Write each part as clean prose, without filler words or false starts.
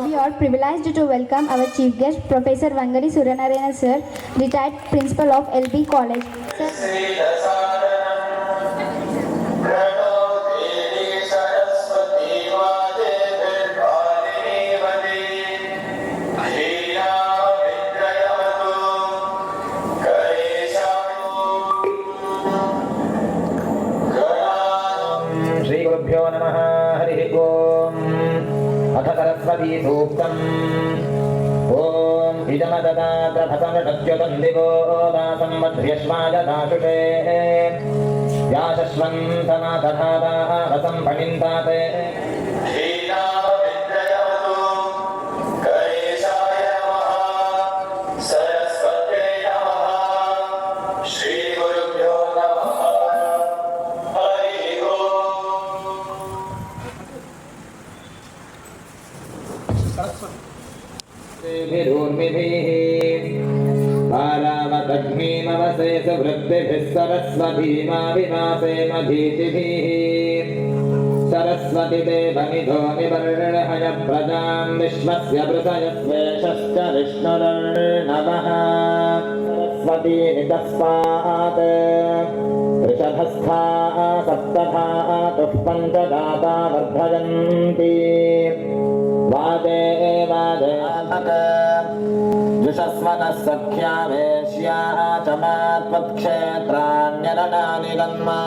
We are privileged to welcome our chief guest, Professor Vangadi Suryanarayana sir, retired principal of LB College. Sir. श्रीगुरुभ्यो नमः। हरिः ओम्। अथ सरस्वती सूक्तम्। ॐ इदमददातभतमृतच्युतं दिवो दातं मध्र्यश्वाय दाशुषे याशश्वन्तमादधाता रसं फणिन्ताते बालावतग्मीमवसे सुवृत्तिभिः सरस्वतीमा विनाशे मधीतिभिः सरस्वती देवनिधो निवर्णहय प्रजां विश्वस्य वृषयस्वेशश्च विष्णुर्नवः सरस्वती नितस्मात् ऋषभस्था सप्तधातुः पञ्चदाता वर्धयन्ति वादे वादे जुषस्वनः सख्या वेश्याः च मात्वत्क्षेत्राण्यरणानि गन्मा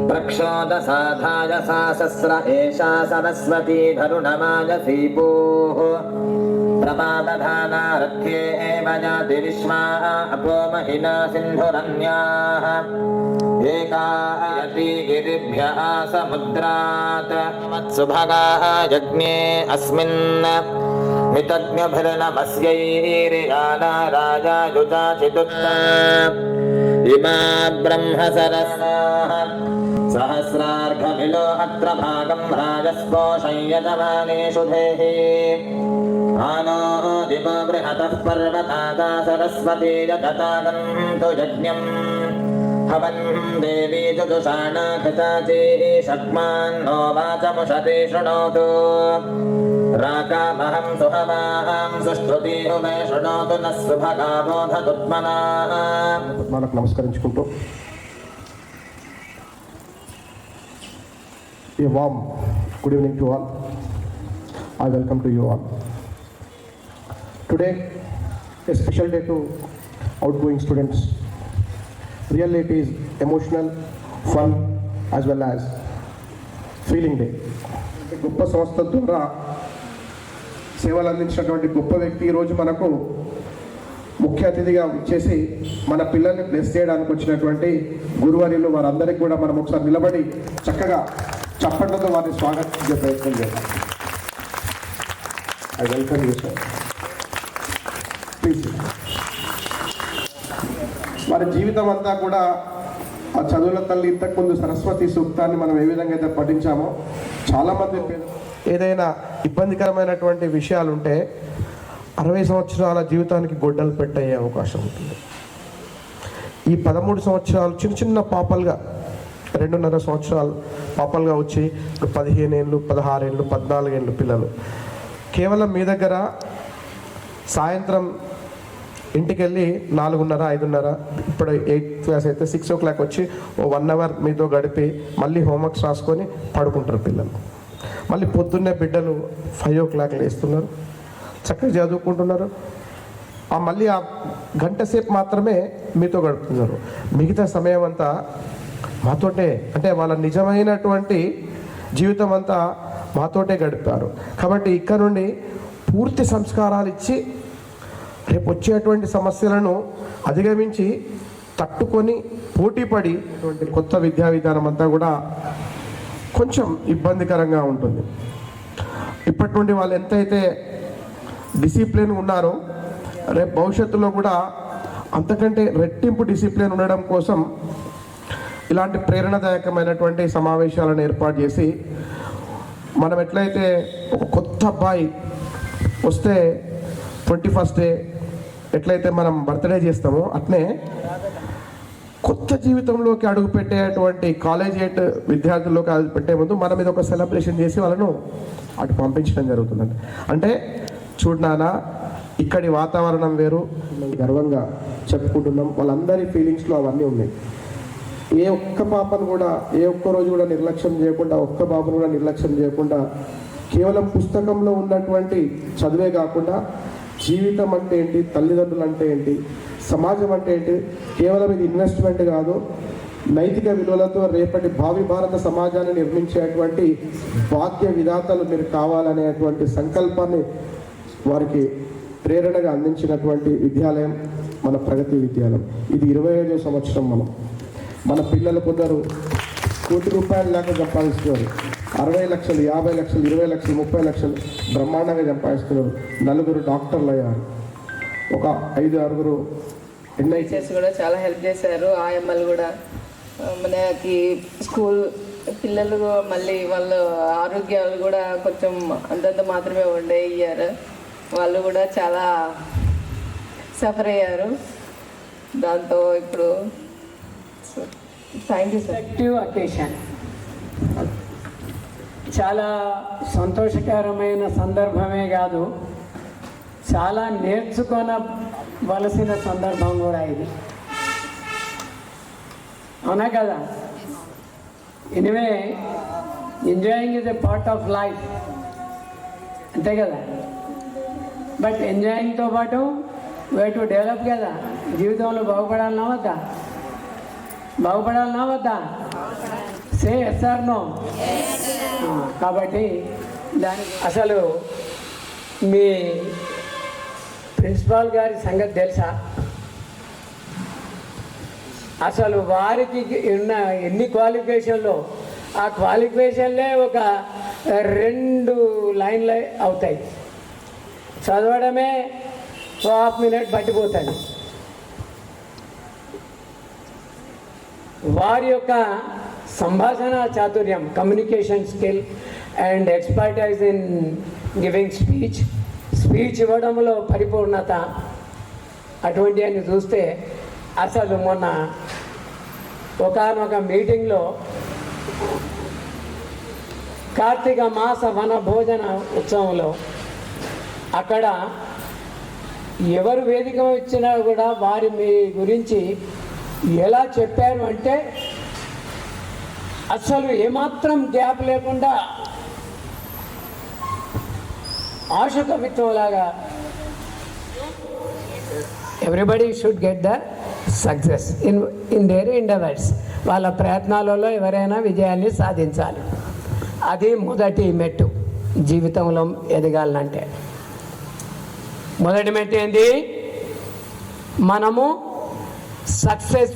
प्रक्षोदसाधाय सा शस्र एषा सरस्वती धरुणमायसी पूः प्रपादधानारथ्ये एव जाति विश्वा अपो महिना सिन्धुरन्याः एकायति गिरिभ्यः समुद्रात् मत्सुभगाः यज्ञे अस्मिन् मितज्ञभिर्नमस्यैर्याना राजा युजाचिदुत्ता इमा ब्रह्मसरसाः सहस्रार्घमिलो अत्र भागं राजस्पोषं यजमानेषु धेहि आनो दिवो बृहतः पर्वतादा सरस्वती यजतागं तु यज्ञम् हवन् देवी जुजुषाणा खिताची शक्मान्नो वाचमुषति शृणोतु राकामहं सुहवां सुश्रुति उमे शृणोतु नः सुभगा बोधतुत्मना మనకు నమస్కరించుకుంటూ a warm good evening to all. I welcome to you all. Today a special day to outgoing students. Really it is emotional, fun as well as feeling day. గొప్ప సంస్థ ద్వారా సేవలు అందించినటువంటి గొప్ప వ్యక్తి ఈరోజు మనకు ముఖ్య అతిథిగా వచ్చేసి మన పిల్లల్ని ప్లస్ చేయడానికి వచ్చినటువంటి గురువర్యులు వారందరికీ కూడా మనం ఒకసారి నిలబడి చక్కగా చప్పట్లతో వారిని స్వాగతించే ప్రయత్నం చేద్దాం. I welcome you sir. Please. వారి జీవితం అంతా కూడా ఆ చదువుల తల్లి ఇంతకుముందు సరస్వతి సూక్తాన్ని మనం ఏ విధంగా అయితే పఠించామో చాలామంది ఏదైనా ఇబ్బందికరమైనటువంటి విషయాలు ఉంటే 60 సంవత్సరాల జీవితానికి గొడ్డలు పెట్టయ్యే అవకాశం ఉంటుంది. ఈ 13 సంవత్సరాలు చిన్న చిన్న పాపలుగా 2.5 సంవత్సరాలు పాపలుగా వచ్చి 15 ఏళ్ళు 16 ఏళ్ళు 14 ఏళ్ళు పిల్లలు కేవలం మీ దగ్గర సాయంత్రం ఇంటికి వెళ్ళి 4:30 5:30 ఇప్పుడు 8th క్లాస్ అయితే 6 o'clock వచ్చి 1 hour మీతో గడిపి మళ్ళీ హోంవర్క్స్ రాసుకొని పడుకుంటారు పిల్లలు. మళ్ళీ పొద్దున్నే బిడ్డలు 5 o'clock లేస్తున్నారు, చక్కగా చదువుకుంటున్నారు. మళ్ళీ ఆ గంట సేపు మాత్రమే మీతో గడుపుతున్నారు. మిగతా సమయం అంతా మాతోటే, అంటే వాళ్ళ నిజమైనటువంటి జీవితం అంతా మాతోటే గడిపారు. కాబట్టి ఇక్కడ నుండి పూర్తి సంస్కారాలు ఇచ్చి రేపు వచ్చేటువంటి సమస్యలను అధిగమించి తట్టుకొని పోటీపడి కొత్త విద్యా విధానం అంతా కూడా కొంచెం ఇబ్బందికరంగా ఉంటుంది. ఇప్పటి నుండి వాళ్ళు ఎంతైతే డిసిప్లిన్ ఉన్నారో రేపు భవిష్యత్తులో కూడా అంతకంటే రెట్టింపు డిసిప్లిన్ ఉండడం కోసం ఇలాంటి ప్రేరణాదాయకమైనటువంటి సమావేశాలను ఏర్పాటు చేసి మనం ఎట్లయితే ఒక కొత్త అబ్బాయి వస్తే 21st డే ఎట్లయితే మనం బర్త్డే చేస్తామో అట్నే కొత్త జీవితంలోకి అడుగు పెట్టేటువంటి కాలేజియేట్ విద్యార్థుల్లోకి అడుగు పెట్టే ముందు మనం ఇది ఒక సెలబ్రేషన్ చేసి వాళ్ళను అటు పంపించడం జరుగుతుందండి. అంటే చూడనానా ఇక్కడి వాతావరణం వేరు, గర్వంగా చెప్పుకుంటున్నాం. వాళ్ళందరి ఫీలింగ్స్లో అవన్నీ ఉన్నాయి. ఏ ఒక్క పాపను కూడా ఏ ఒక్క రోజు కూడా నిర్లక్ష్యం చేయకుండా, ఒక్క బాబును కూడా నిర్లక్ష్యం చేయకుండా, కేవలం పుస్తకంలో ఉన్నటువంటి చదువే కాకుండా జీవితం అంటే ఏంటి, తల్లిదండ్రులు అంటే ఏంటి, సమాజం అంటే ఏంటి, కేవలం ఇది ఇన్వెస్ట్మెంట్ కాదు, నైతిక విలువలతో రేపటి భావి భారత సమాజాన్ని నిర్మించేటువంటి బాధ్య విధాతలు మీరు కావాలనేటువంటి సంకల్పాన్ని వారికి ప్రేరణగా అందించినటువంటి విద్యాలయం మన ప్రగతి విద్యాలయం. ఇది 25వ సంవత్సరం. మన పిల్లలు కొందరు ₹1,00,00,000 దాకా సంపాదిస్తున్నారు. 60 లక్షలు, 50 లక్షలు, 20 లక్షలు, 30 లక్షలు బ్రహ్మాండంగా సంపాదిస్తున్నారు. 4 డాక్టర్లు అయ్యారు. ఒక 5-6 టీచర్స్ కూడా చాలా హెల్ప్ చేశారు. ఆయమ్మలు కూడా మనకి స్కూల్ పిల్లలు మళ్ళీ వాళ్ళ ఆరోగ్యాలు కూడా కొంచెం అంతంత మాత్రమే ఉండే ఇయర్ వాళ్ళు కూడా చాలా సఫర్ అయ్యారు. దాంతో ఇప్పుడు థ్యాంక్ యూ సార్. అకేషన్ చాలా సంతోషకరమైన సందర్భమే కాదు, చాలా నేర్చుకోనవలసిన సందర్భం కూడా ఇది, అవునా కదా? Anyway enjoying is a part of life, అంతే కదా? బట్ ఎంజాయింగ్తో పాటు వే టు డెవలప్ కదా. జీవితంలో బాగుపడాలన్నా వద్దా? బాగుపడాలన్నా వద్దా? Say yes or no? కాబట్టి దానికి అసలు మీ ప్రిన్సిపాల్ గారి సంగతి తెలుసా? అసలు వారికి ఉన్న ఎన్ని క్వాలిఫికేషన్లో ఆ క్వాలిఫికేషన్లే ఒక 2 లైన్లు అవుతాయి. చదవడమే ½ మినిట్ పట్టిపోతుంది. వారి యొక్క సంభాషణ చాతుర్యం, communication skill and expertise in giving speech ఇవ్వడంలో పరిపూర్ణత, అటువంటి అని చూస్తే అసలు మొన్న ఒకానొక మీటింగ్లో కార్తీక మాస వన భోజన ఉత్సవంలో అక్కడ ఎవరు వేదిక ఇచ్చినా కూడా వారి మీ గురించి ఎలా చెప్పారు అంటే అసలు ఏమాత్రం గ్యాప్ లేకుండా ఆశుకవిత్వంలాగా everybody should get the success in their endeavours. వాళ్ళ ప్రయత్నాలలో ఎవరైనా విజయాన్ని సాధించాలి. అది మొదటి మెట్టు జీవితంలో ఎదగాలంటే. మొదటి మెట్టు ఏంది? మనము సక్సెస్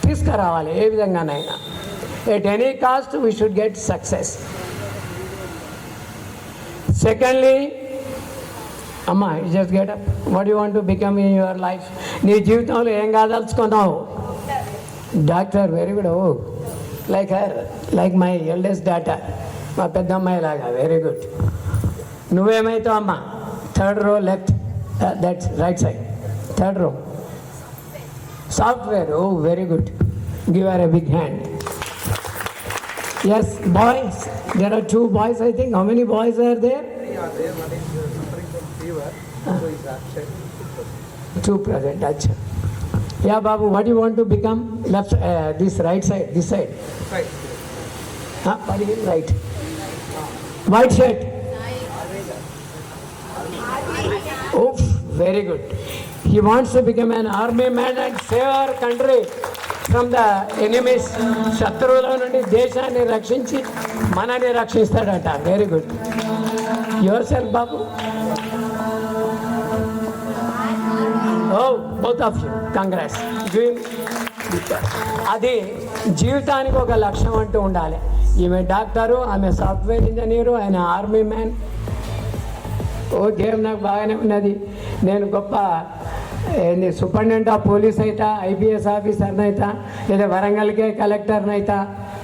తీసుకురావాలి ఏ విధంగానైనా. At any cost we should get success. Secondly, అమ్మా you just get up. What you want to become in your life? నీ జీవితంలో ఏం కాదలుచుకున్నావు? Doctor, very good. Oh like her, like my eldest daughter, మా పెద్ద అమ్మాయి లాగా, వెరీ గుడ్. నువ్వేమైతావు అమ్మా? 3rd row left, that's right side, 3rd row. Software, oh very good. Give her a big hand. Yes, boys, there are 2 boys I think. How many boys are there? 3 are there. One is suffering from fever, so is absent. 2 present, acha. Yeah Babu, what do you want to become? Left, this right side, this side. Right. What is right? White shirt. Oh, very good. He wants to become an army man and save our country from the enemies. శత్రువుల నుండి దేశాన్ని రక్షించి మనని రక్షిస్తాడట. Very good. Yourself బాబు. Oh both of you, congrats. అది జీవితానికి ఒక లక్ష్యం అంటూ ఉండాలి. ఈమె డాక్టరు, ఆమె సాఫ్ట్వేర్ ఇంజనీరు, ఆయన ఆర్మీ మ్యాన్. ఓ దేవుడు, నాకు బాగానే ఉన్నది. నేను గొప్ప సూపరింటెండెంట్ ఆఫ్ పోలీస్ అవుతా, ఐపీఎస్ ఆఫీసర్ని అవుతా, లేదా వరంగల్కే కలెక్టర్ని అవుతా,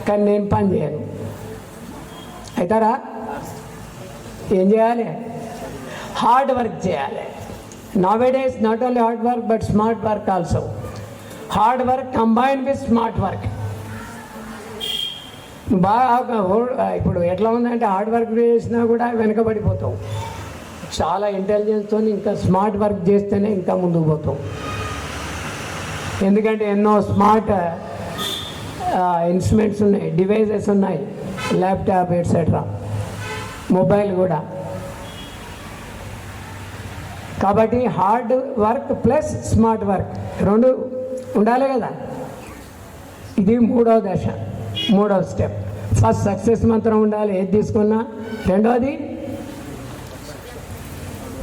కానీ నేను పని చేయను. అవుతారా? ఏం చేయాలి? హార్డ్ వర్క్ చేయాలి. Now days not only hard work but smart work also. Hard work combine with smart work. బాగా ఇప్పుడు ఎట్లా ఉందంటే హార్డ్ వర్క్ చేసినా కూడా వెనకబడిపోతావు. చాలా ఇంటెలిజెన్స్తో ఇంకా స్మార్ట్ వర్క్ చేస్తేనే ఇంకా ముందుకు పోతావు. ఎందుకంటే ఎన్నో స్మార్ట్ ఇన్స్ట్రుమెంట్స్ ఉన్నాయి, డివైజెస్ ఉన్నాయి, ల్యాప్టాప్ ఎట్సెట్రా, మొబైల్ కూడా. కాబట్టి hard work plus smart work రెండు ఉండాలి కదా. ఇది మూడవ దశ, మూడవ స్టెప్. ఫస్ట్ సక్సెస్ మంత్రం ఉండాలి ఏది తీసుకున్నా. రెండవది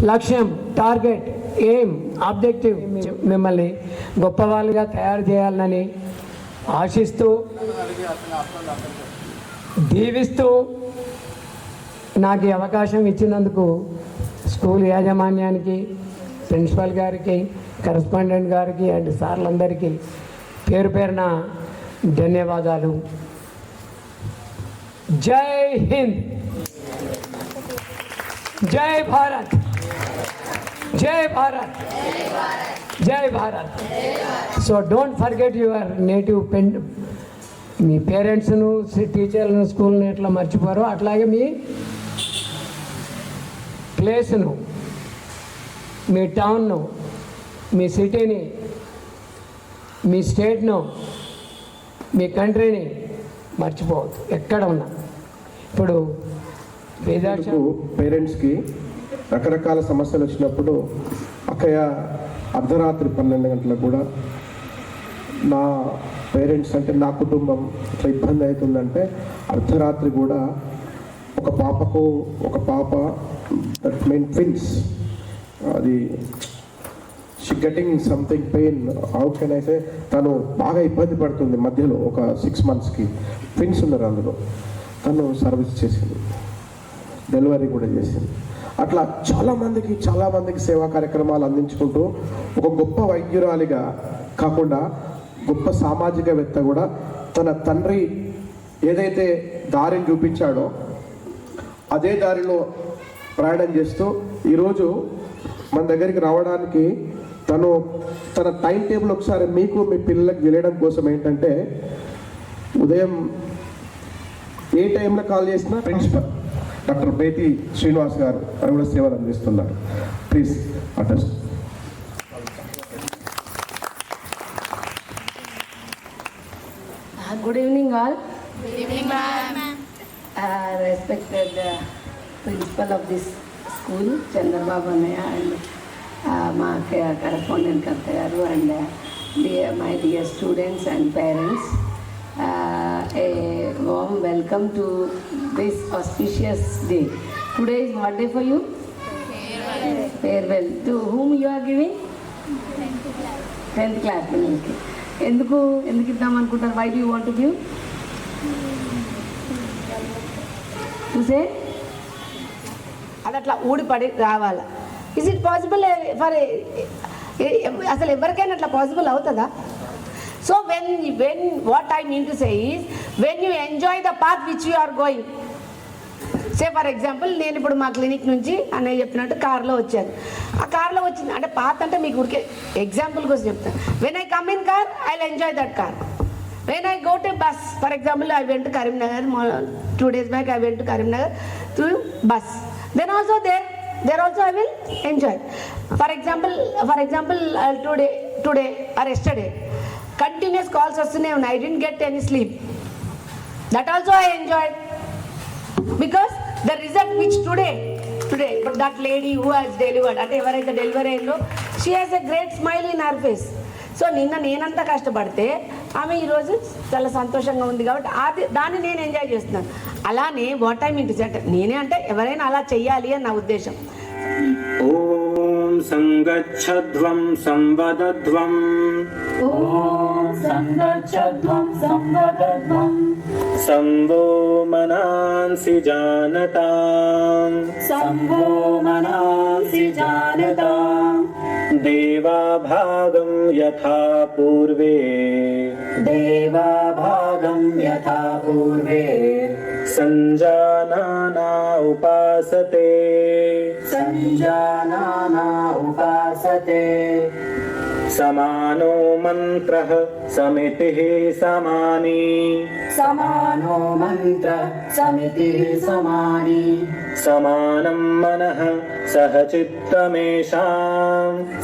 లక్ష్యం, టార్గెట్, ఎయిమ్, ఆబ్జెక్టివ్. మిమ్మల్ని గొప్పవాళ్ళుగా తయారు చేయాలని ఆశిస్తూ దీవిస్తూ నాకు ఈ అవకాశం ఇచ్చినందుకు స్కూల్ యాజమాన్యానికి, ప్రిన్సిపల్ గారికి, కరెస్పాండెంట్ గారికి అండ్ సార్లందరికీ పేరు పేరున ధన్యవాదాలు. జై హింద్, జై భారత్, జై భారత్, జై Bharat. So don't forget your native మీ పేరెంట్స్ను, టీచర్లను, స్కూల్ని ఎట్లా మర్చిపోరో అట్లాగే మీ ప్లేస్ను, మీ టౌన్ను, మీ సిటీని, మీ స్టేట్ను, మీ కంట్రీని మర్చిపోవద్దు ఎక్కడ ఉన్నా. ఇప్పుడు పేరెంట్స్కి రకరకాల సమస్యలు వచ్చినప్పుడు అక్కయ్య అర్ధరాత్రి 12 గంటలకు కూడా నా పేరెంట్స్ అంటే నా కుటుంబం ఇట్లా ఇబ్బంది అవుతుందంటే అర్ధరాత్రి కూడా ఒక పాప దట్ మీన్ ట్విన్స్, అది she getting something pain, how can I say, తను బాగా ఇబ్బంది పడుతుంది మధ్యలో. ఒక 6 monthsకి ట్విన్స్ ఉన్నారు అందులో. తను సర్వీస్ చేసింది, డెలివరీ కూడా చేసింది. అట్లా చాలామందికి సేవా కార్యక్రమాలు అందించుకుంటూ ఒక గొప్ప వైద్యురాలిగా కాకుండా గొప్ప సామాజికవేత్త కూడా తన తండ్రి ఏదైతే దారిని చూపించాడో అదే దారిలో ప్రయాణం చేస్తూ ఈరోజు మన దగ్గరికి రావడానికి తన టైం టేబుల్ ఒకసారి మీకు మీ పిల్లలకు తెలియడం కోసం ఏంటంటే, ఉదయం ఏ టైంలో కాల్ చేసినా ప్రిన్సిపల్ డాక్టర్ బేతి శ్రీనివాస్ గారు అని కూడా సేవలు అందిస్తున్నారు. Please attend. Good evening all. Good evening ma'am. Respected principal of this school, Chandrababu Annaya, and my correspondent Karta garu, and my dear students and parents. A warm welcome to this auspicious day. Today is what day for you? Farewell. To whom you are giving? 10th class. ఎందుకు ఇద్దాం అనుకుంటారు? Why do you want to give? చూసే అది అట్లా ఊడిపడి రావాలా? Is it possible for అసలు ఎవరికైనా అట్లా పాసిబుల్ అవుతుందా? So when what I mean to say is when you enjoy the path which you are going. Say for example, నేను ఇప్పుడు మా క్లినిక్ నుంచి అన్నయ్య చెప్పినట్టు కార్లో వచ్చాను. ఆ కార్లో వచ్చింది అంటే పాత అంటే మీకు ఊరికే ఎగ్జాంపుల్ కోసం చెప్తాను. When I come in car I will enjoy that car. When I go to bus, for example I went to Karimnagar 2 days back, I went to Karimnagar through bus. Then also there also I will enjoy. For example today or yesterday continuous calls వస్తున్నాయి. I didn't get any sleep. That also I enjoyed because the result which today but that lady who has delivered, అంటే ఎవరైతే delivery అయిందో, she has a great smile in her face. So నిన్న నేనంతా కష్టపడితే ఆమె ఈరోజు చాలా సంతోషంగా ఉంది కాబట్టి దాన్ని నేను ఎంజాయ్ చేస్తున్నాను. అలానే వాట్ ఐ మీన్ టు సే, నేనే అంటే ఎవరైనా అలా చెయ్యాలి అని నా ఉద్దేశం. ఓం సంగచ్చధ్వం సంవదధ్వం, ఓం సంగచ్చధ్వం సంవదధ్వం, సంవో మనాంసి జానతాం, సంవో మనాంసి జానతాం, దేవాభాగం యథా పూర్వే, దేవాభాగం యథా పూర్వే, సంజానానా ఉపాసతే, సంజానానా ఉపాసతే, समानो मन्त्रः समितिः समानी समानो मन्त्र समितिः समानी समानं मनः सहचित्तमेषाम्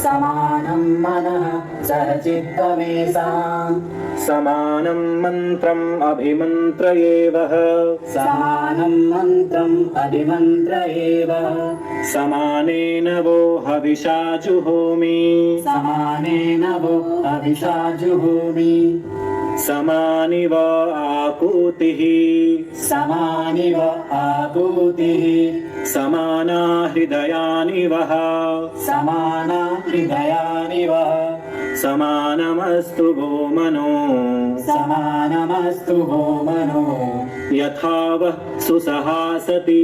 समानं मनः सहचित्तमेषाम् समानं मन्त्रम् अभिमन्त्रयेवः समानं मन्त्रम् अभिमन्त्र एव समानेन वो हविषा जुहोमि समानेन वो हविषा जुहोमि समानिव आकूतिः समानिव आकूतिः समाना हृदयानिवः समाना हृदयानिव समानमस्तु वो मनो समानमस्तु वो मनो यथा वः सुसहासति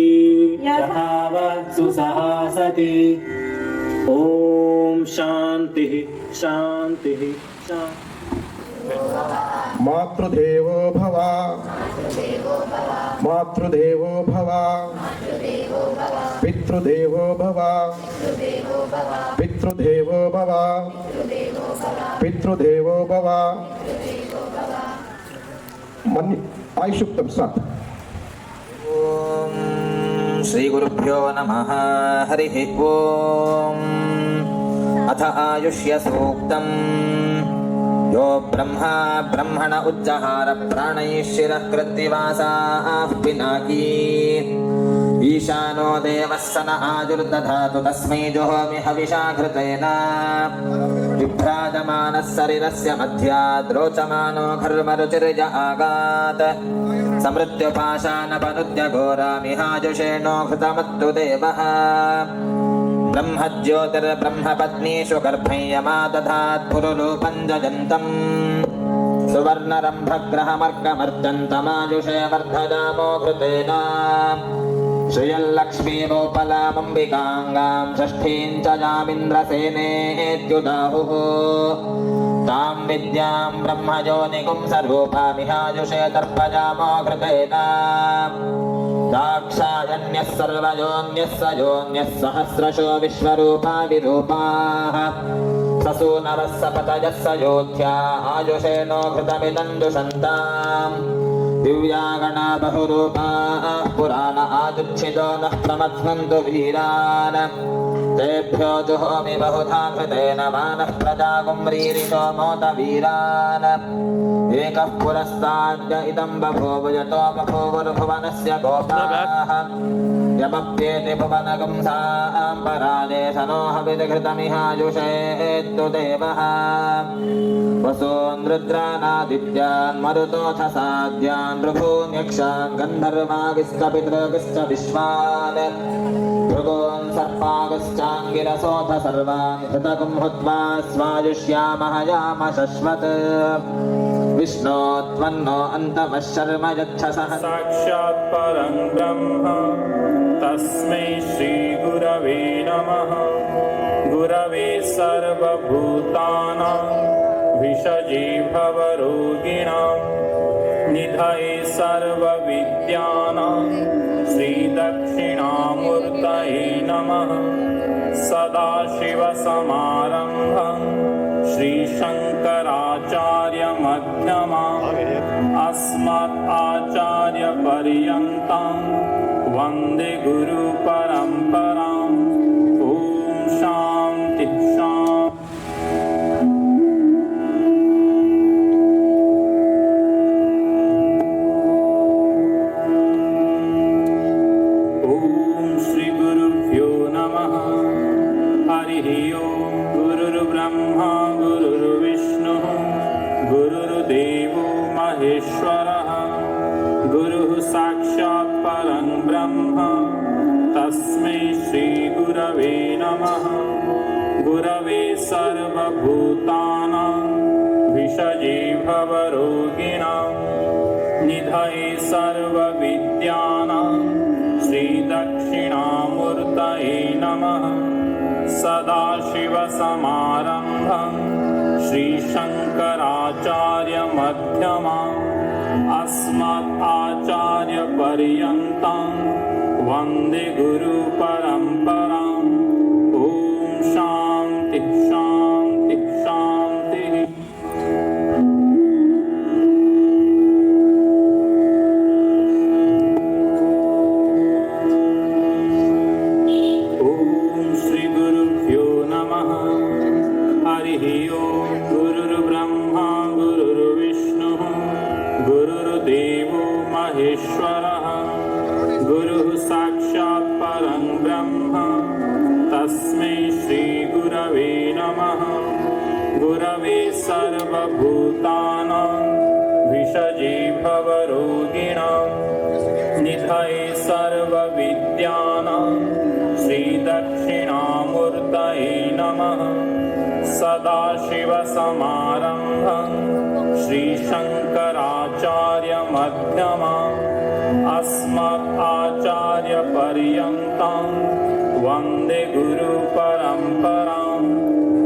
यथा वः सुसहासति ॐ शान्तिः शान्तिः शान्तिः मातृदेवो भव मातृदेवो भव पितृदेवो भव पितृदेवो भव पितृदेवो भव मन्य आयुष्युक्तं सत् ॐ श्रीगुरुभ्यो नमः हरिः ॐ अथ आयुष्य सूक्तम् यो ब्रह्मा ब्रह्मण उच्चहार प्राणैः शिरः कृत्तिवासाः पिनाकी ईशानो देवः स न आजुर्दधातु तस्मै जुहोमि हविषा घृतेन विभ्राजमानः शरीरस्य मध्याद् रोचमानो घर्मरुचिर्य आगात् समृत्युपाशानपनुद्य घोरामिहाजुषेणो घृतमत्तु देवः ब्रह्मज्योतिर्ब्रह्मपत्नीषु गर्भयमादधात् पुरुरूपं जजन्तम् सुवर्णरम्भग्रहमर्कमर्जन्तमायुषे वर्धयामो घृतेन श्रियल्लक्ष्मीमोपलामम्बिकाङ्गां षष्ठीं च यामिन्द्रसेनेत्युदाहुः तां विद्यां ब्रह्मयोनिकुं स्वरूपामिहायुषे तर्पयामो घृतेन दाक्षायण्यः सर्वयोन्यः स योन्यः सहस्रशो विश्वरूपा विरूपाः ससूनवः सपतयः स योध्या आयुषेणो घृतमिदं दुषन्ताम् दिव्यागणा बहुरूपाः पुराण आदुच्छिदो नः प्रमथ्वन्तु वीरान् तेभ्यो जुहोमि बहुधा कृतेन मानः प्रजागुम्रीरिषो मोत वीरान् एकः पुरस्ताद्य इदं बभूव यतो बभूवुर्भुवनस्य गोपाः यमप्येति भुवनगुंसां परादेशनो हविर्घृतमिहायुषेत्तु देवः वसून् रुद्रानादित्यान् मरुतोऽथ साध्यान् ऋभून् यक्षान् गन्धर्वागिश्च विश्वान् भृगून् सर्पागश्चाङ्गिरसोऽथ सर्वान् हृतगुं हुत्वा स्वायुष्यामः याम शश्वत् विष्णो त्वन्नो अन्तमः शर्म यच्छसः साक्षात् परं ब्रह्म तस्मै श्रीगुरवे नमः गुरवे सर्वभूतानां विषजे भवरोगिणां निधये सर्वविद्यानां श्रीदक्षिणामूर्तये नमः सदाशिवसमारम्भं श्रीशङ्कराचार्यमध्यमाम् अस्मदाचार्यपर्यन्तं वन्दे गुरुपरम्पराम् ॐ शान्ति श्रीगुरुभ्यो नमः हरिः ओम् गुरुर्ब्रह्मा गुरुर्विष्णुः गुरुर्देवो महेश्वरः गुरुः साक्षात् परं ब्रह्म तस्मै श्रीगुरवे नमः गुरवे सर्वभूतानां विषजे भवरोगिणां निधये सर्वविद्यानां श्रीदक्षिणामूर्तये नमः सदाशिवसमारम्भं श्रीशङ्कराचार्यमध्यमाम् अस्मदाचार्यपर्यन्तं वन्दे गुरुपरम्पराम् ॐ शान्ति शान्ति शान्ति तस्मै श्रीगुरवे नमः गुरवे सर्वभूतानां विषजे भवरोगिणां निधये सर्वविद्यानां श्रीदक्षिणामूर्तये नमः सदाशिवसमारम्भं श्रीशङ्कराचार्यमध्यमाम् अस्मदाचार्यपर्यन्तं वन्दे गुरुपरम्पराम्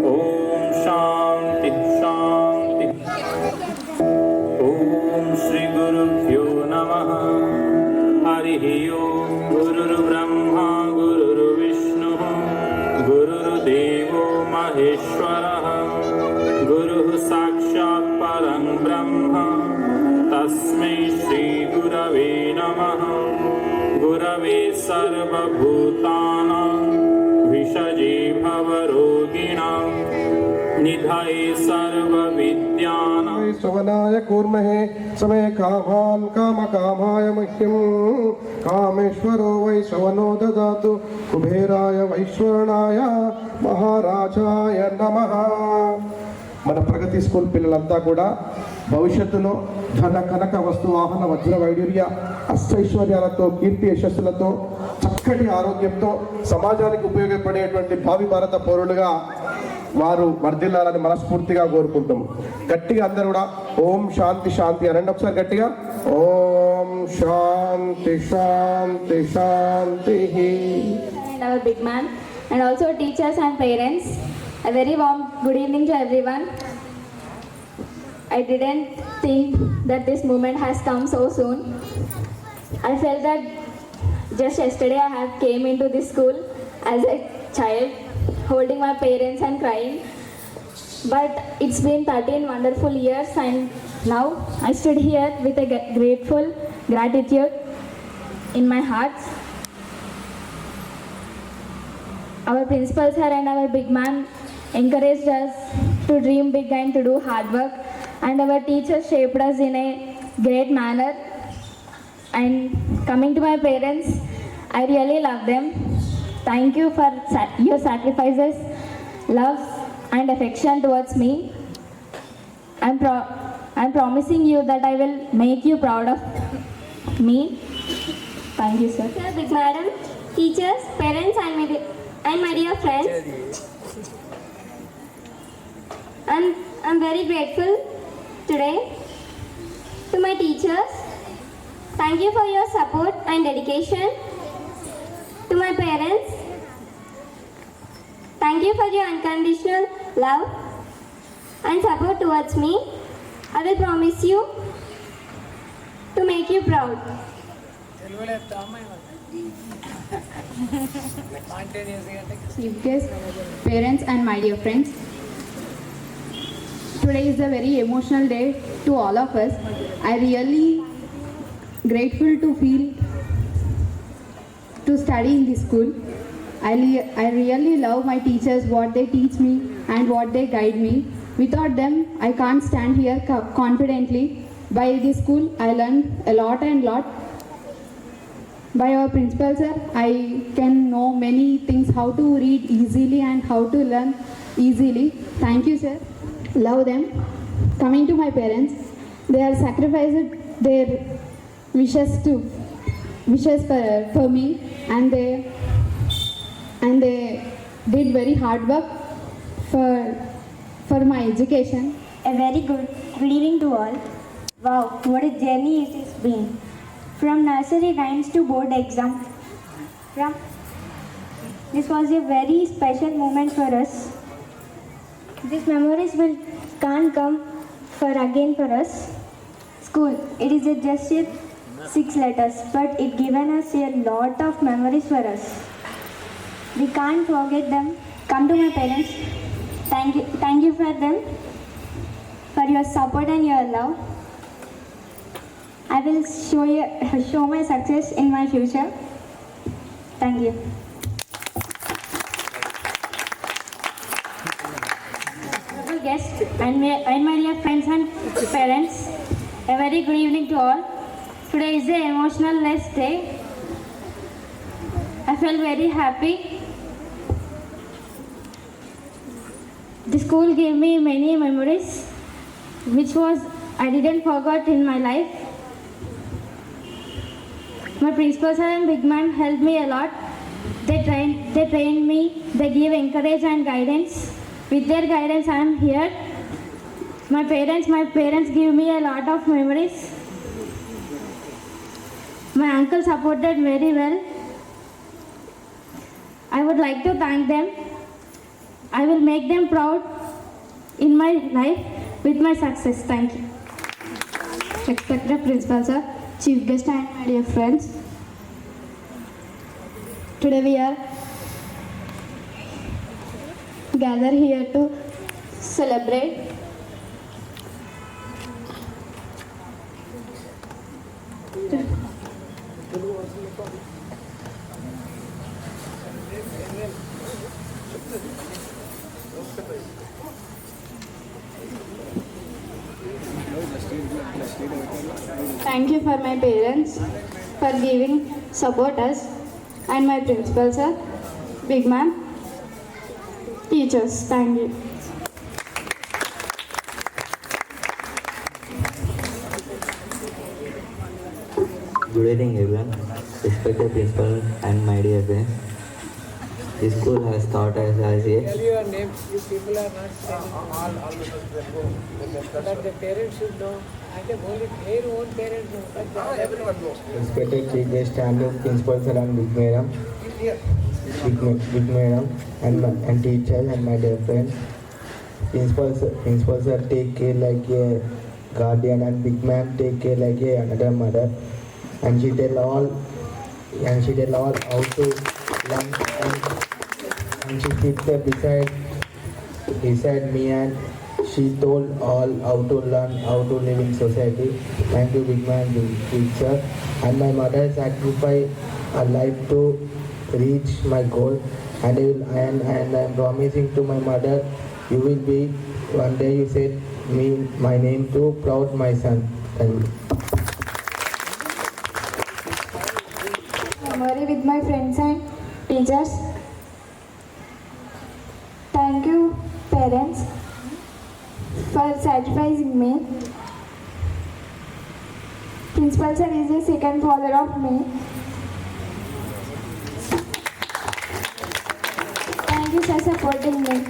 ॐ शान्ति शान्ति ॐ श्रीगुरुभ्यो नमः हरिः ओम् गुरुर्ब्रह्मा गुरुर्विष्णुः गुरुर्देवो महेश्वरः गुरुः साक्षात् परं ब्रह्म तस्मै श्रीगुरवे नमः गुरवे सर्वभूतानां विषजे भवरोगिणां निधये सर्वविद्यानां श्रवणाय कूर्महे समे कामान् कामकामाय मह्यं कामेश्वरो वै श्रवणो ददातु कुबेराय వైశ్వరణాయ మహారాజాయ నమః. మన ప్రగతి స్కూల్ పిల్లలంతా కూడా భవిష్యత్తులో ధన కనక వస్తు వాహన వజ్ర వైడూర్య అష్టైశ్వర్యాలతో కీర్తి యశస్సులతో చక్కటి ఆరోగ్యంతో సమాజానికి ఉపయోగపడేటువంటి భావి భారత పౌరులుగా వారు వర్ధిల్లాలని మనస్ఫూర్తిగా కోరుకుంటాం. గట్టిగా అందరూ కూడా ఓం శాంతి శాంతి అనండి ఒకసారి గట్టిగా. ఓం శాంతి శాంతి శాంతి. And our big man, and also teachers and parents, a very warm good evening to everyone. I didn't think that this moment has come so soon. I felt that just yesterday I have came into this school as a child, holding my parents and crying. But it's been 13 wonderful years, and now I stood here with a grateful gratitude in my heart. Our principal sir and our big man encouraged us to dream big and to do hard work, and our teachers shaped us in a great manner. And coming to my parents, I really love them. Thank you for your sacrifices, love and affection towards me. I'm promising you that I will make you proud of me. Thank you, sir. Sir, big madam, teachers, parents, and my dear friends, I'm very grateful today to my teachers. Thank you for your support and dedication. To my parents, thank you for your unconditional love and support towards me. I will promise you to make you proud. Chief guests, parents and my dear friends, today is a very emotional day to all of us. I really grateful to feel to study in this school. I really love my teachers, what they teach me and what they guide me. Without them, I can't stand here confidently. By this school, I learned a lot and lot. By our principal sir, I can know many things, how to read easily and how to learn easily. Thank you, sir. Love them. Coming to my parents, they have sacrificed their wishes for me, and they did very hard work for my education. A very good evening to all. Wow, what a journey it has been. From nursery rhymes to board exam. This was a very special moment for us. These memories can't come again for us. School, it is just 6 letters, but it given us a lot of memories for us. We can't forget them. Come to my parents. Thank you for them, for your support and your love. I will show my success in my future. Thank you. Honorable guests and my dear friends and parents, a very good evening to all. Today is an emotional day. I felt very happy The school gave me many memories, which was I didn't forget in my life. My principal sir and big man helped me a lot. They trained me. They gave encouragement and guidance. With their guidance, I am here. My parents give me a lot of memories. My uncle supported very well. I would like to thank them. I will make them proud in my life with my success. Thank you. Respected Principal Sir, Chief Guest and my dear friends. Today we are gathered here to celebrate Thank you for my parents for giving support us and my principal sir, big man, teachers. Thank you. Good evening everyone, respected principal and my dear friends. This school has taught us as a Tell your name. You people are not saying but the parents should know. I can only their own parents know. But everyone knows. respected chief guest and principal sir and big madam and teachers and my dear friends. Principal sir take care like a guardian and big ma'am take care like a another mother. And she tell all how to learn and she sit there beside me and she told all how to learn how to live in society. Thank you big man, big sir. And my mother sacrificed her life to reach my goal and I am promising to my mother you will be one day you said me my name too proud my son. Thank you. Memory with my friends and teachers. Thank you, parents, for sacrificing me. Principal sir is the second father of me. Thank you for supporting me.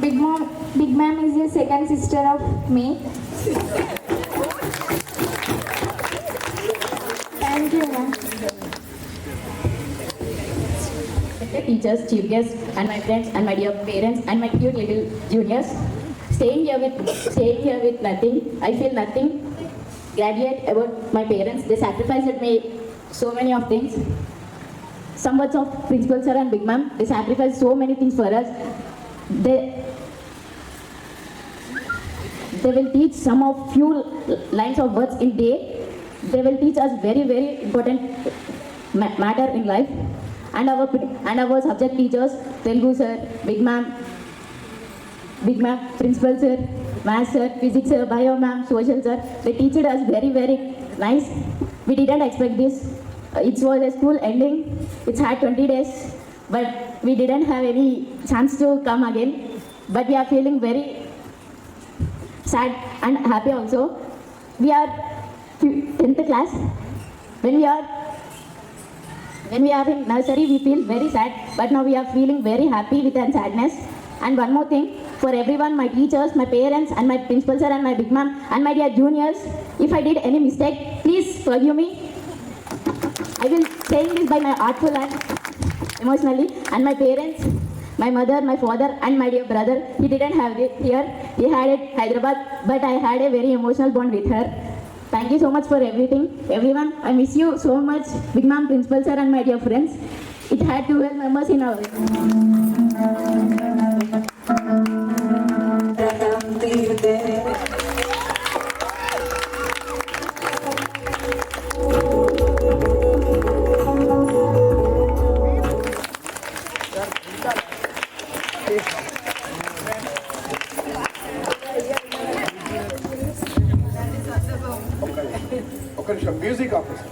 Big ma'am is the second sister of me. Thank you, ma'am. Teachers, chief guests, and my friends, and my dear parents, and my cute little juniors. Staying here with nothing. I feel nothing. Graduate about my parents. They sacrificed me so many of things. Some words of principal sir and big ma'am. They sacrificed so many things for us. They will teach some of few lines of words in day. They will teach us very, very important matter in life. And our subject teachers, Telugu sir, big ma'am, principal sir, math sir, physics sir, bio ma'am, social sir, they teach us very, very nice. We didn't expect this. It was a school ending. It's had 20 days, but we didn't have any chance to come again. But we are feeling very sad and happy also. We are 10th class. When we are in nursery, we feel very sad, but now we are feeling very happy with and sadness. And one more thing, for everyone, my teachers, my parents, and my principal sir, and my big ma'am, and my dear juniors, if I did any mistake, please forgive me. I will saying this by my artful and emotionally. And my parents, my mother, my father, and my dear brother, he didn't have it here. He had it Hyderabad, but I had a very emotional bond with her. Thank you so much for everything. Everyone, I miss you so much. Big ma'am, principal sir, and my dear friends. It had 12 members in our ఒక నిమిషం music officer